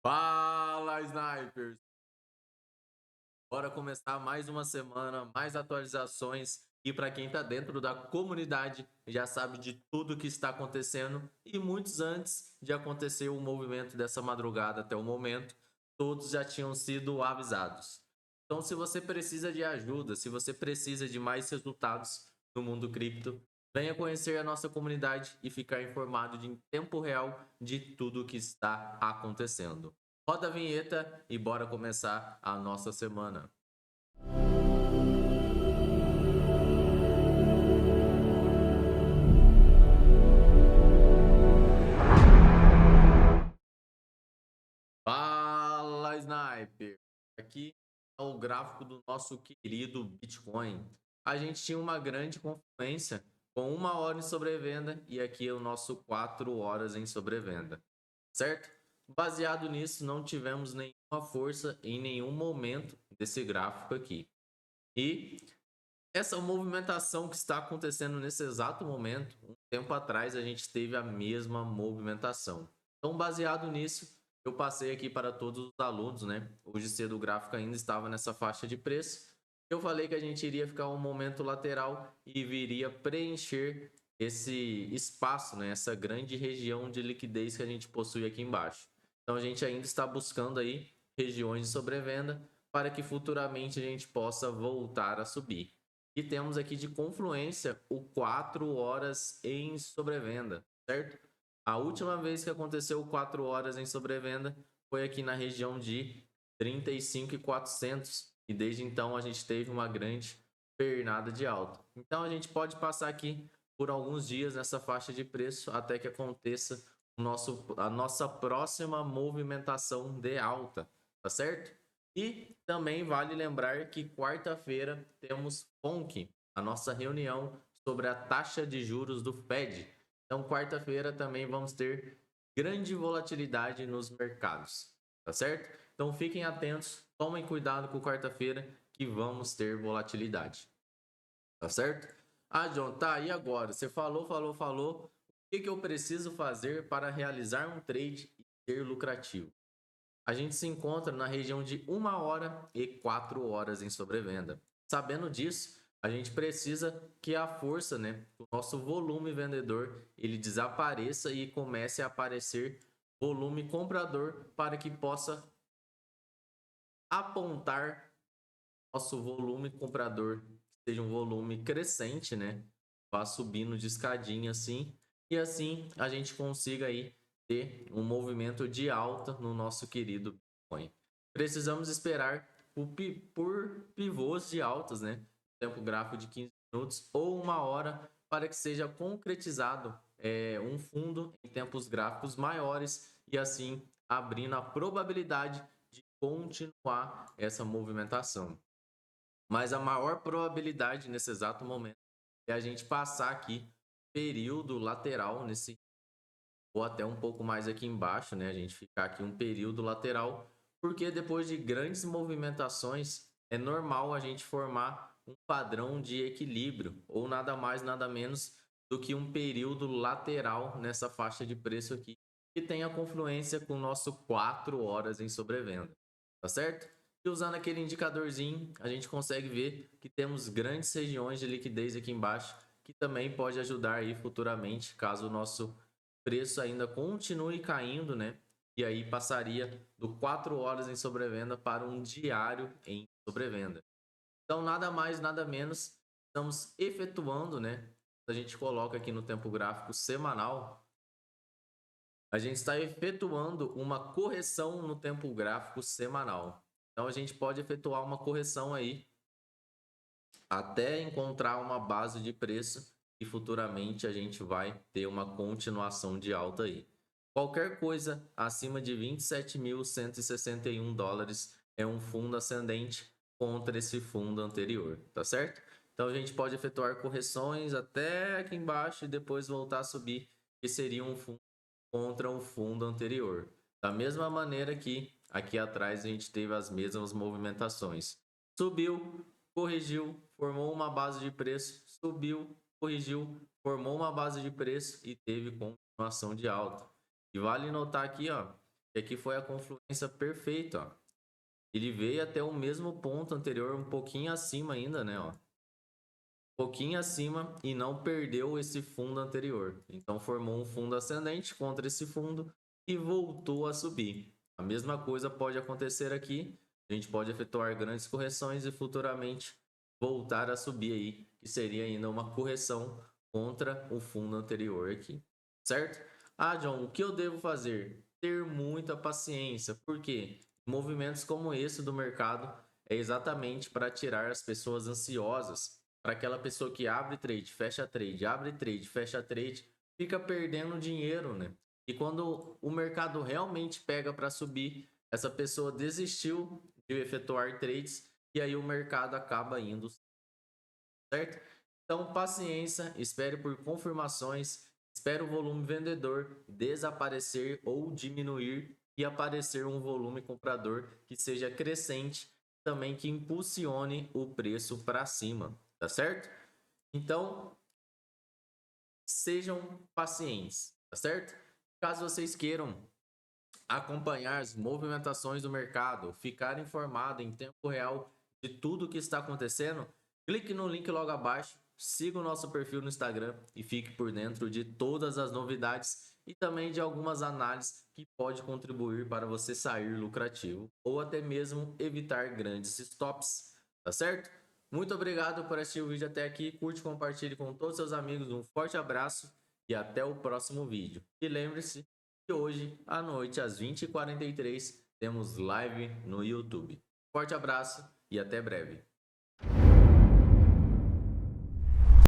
Fala, Snipers! Bora começar mais uma semana, mais atualizações. E para quem está dentro da comunidade, já sabe de tudo que está acontecendo. E muitos antes de acontecer o movimento dessa madrugada até o momento, todos já tinham sido avisados. Então, se você precisa de ajuda, se você precisa de mais resultados no mundo cripto, venha conhecer a nossa comunidade e ficar informado em tempo real de tudo o que está acontecendo. Roda a vinheta e bora começar a nossa semana. Fala, Sniper! Aqui é o gráfico do nosso querido Bitcoin. A gente tinha uma grande confluência com 1 hora em sobrevenda e aqui é o nosso 4 horas em sobrevenda, certo? Baseado nisso, não tivemos nenhuma força em nenhum momento desse gráfico aqui. E essa movimentação que está acontecendo nesse exato momento, um tempo atrás a gente teve a mesma movimentação. Então, baseado nisso, eu passei aqui para todos os alunos, né? Hoje cedo o gráfico ainda estava nessa faixa de preço. Eu falei que a gente iria ficar um momento lateral e viria preencher esse espaço, né? Essa grande região de liquidez que a gente possui aqui embaixo. Então, a gente ainda está buscando aí regiões de sobrevenda para que futuramente a gente possa voltar a subir. E temos aqui de confluência o 4 horas em sobrevenda, certo? A última vez que aconteceu 4 horas em sobrevenda foi aqui na região de 35.400 e desde então a gente teve uma grande pernada de alta. Então a gente pode passar aqui por alguns dias nessa faixa de preço até que aconteça a nossa próxima movimentação de alta, tá certo? E também vale lembrar que quarta-feira temos FONC, a nossa reunião sobre a taxa de juros do Fed. Então, quarta-feira também vamos ter grande volatilidade nos mercados, tá certo? Então, fiquem atentos, tomem cuidado com quarta-feira que vamos ter volatilidade, tá certo? Ah, John, tá, e agora? Você falou. O que eu preciso fazer para realizar um trade e ser lucrativo? A gente se encontra na região de 1 hora e 4 horas em sobrevenda. Sabendo disso, a gente precisa que a força, né, o nosso volume vendedor, ele desapareça e comece a aparecer volume comprador para que possa apontar nosso volume comprador, seja um volume crescente, né? Vá subindo de escadinha assim, e assim a gente consiga aí ter um movimento de alta no nosso querido Bitcoin. Precisamos esperar por pivôs de altas, né? Tempo gráfico de 15 minutos ou 1 hora para que seja concretizado um fundo em tempos gráficos maiores e assim abrindo a probabilidade de continuar essa movimentação. Mas a maior probabilidade nesse exato momento é a gente passar aqui período lateral nesse ou até um pouco mais aqui embaixo, né? A gente ficar aqui um período lateral, porque depois de grandes movimentações é normal a gente formar um padrão de equilíbrio ou nada mais nada menos do que um período lateral nessa faixa de preço aqui que tem a confluência com o nosso 4 horas em sobrevenda, tá certo? E usando aquele indicadorzinho, a gente consegue ver que temos grandes regiões de liquidez aqui embaixo, que também pode ajudar aí futuramente, caso o nosso preço ainda continue caindo, né? E aí passaria do 4 horas em sobrevenda para um diário em sobrevenda. Então, nada mais, nada menos, estamos efetuando, né? A gente coloca aqui no tempo gráfico semanal, a gente está efetuando uma correção no tempo gráfico semanal. Então, a gente pode efetuar uma correção aí até encontrar uma base de preço e futuramente a gente vai ter uma continuação de alta aí. Qualquer coisa acima de 27.161 dólares é um fundo ascendente contra esse fundo anterior, tá certo? Então a gente pode efetuar correções até aqui embaixo e depois voltar a subir, que seria um fundo contra o fundo anterior. Da mesma maneira que aqui atrás a gente teve as mesmas movimentações. Subiu, corrigiu, formou uma base de preço, subiu, corrigiu, formou uma base de preço e teve continuação de alta. E vale notar aqui, ó, E aqui foi a confluência perfeita, ó. Ele veio até o mesmo ponto anterior, um pouquinho acima ainda, né, ó. Um pouquinho acima e não perdeu esse fundo anterior. Então formou um fundo ascendente contra esse fundo e voltou a subir. A mesma coisa pode acontecer aqui. A gente pode efetuar grandes correções e futuramente voltar a subir aí, que seria ainda uma correção contra o fundo anterior aqui, certo? Ah, John, o que eu devo fazer? Ter muita paciência, porque movimentos como esse do mercado é exatamente para tirar as pessoas ansiosas, para aquela pessoa que abre trade, fecha trade, abre trade, fecha trade, fica perdendo dinheiro, né? E quando o mercado realmente pega para subir, essa pessoa desistiu de efetuar trades e aí o mercado acaba indo, certo? Então, paciência, espere por confirmações, espere o volume vendedor desaparecer ou diminuir e aparecer um volume comprador que seja crescente, também que impulsione o preço para cima, tá certo? Então, sejam pacientes, tá certo? Caso vocês queiram acompanhar as movimentações do mercado, ficar informado em tempo real de tudo que está acontecendo, clique no link logo abaixo, siga o nosso perfil no Instagram e fique por dentro de todas as novidades e também de algumas análises que pode contribuir para você sair lucrativo ou até mesmo evitar grandes stops, tá certo? Muito obrigado por assistir o vídeo até aqui, curte, compartilhe com todos seus amigos, um forte abraço e até o próximo vídeo. E lembre-se, e hoje, à noite, às 20h43, temos live no YouTube. Forte abraço e até breve.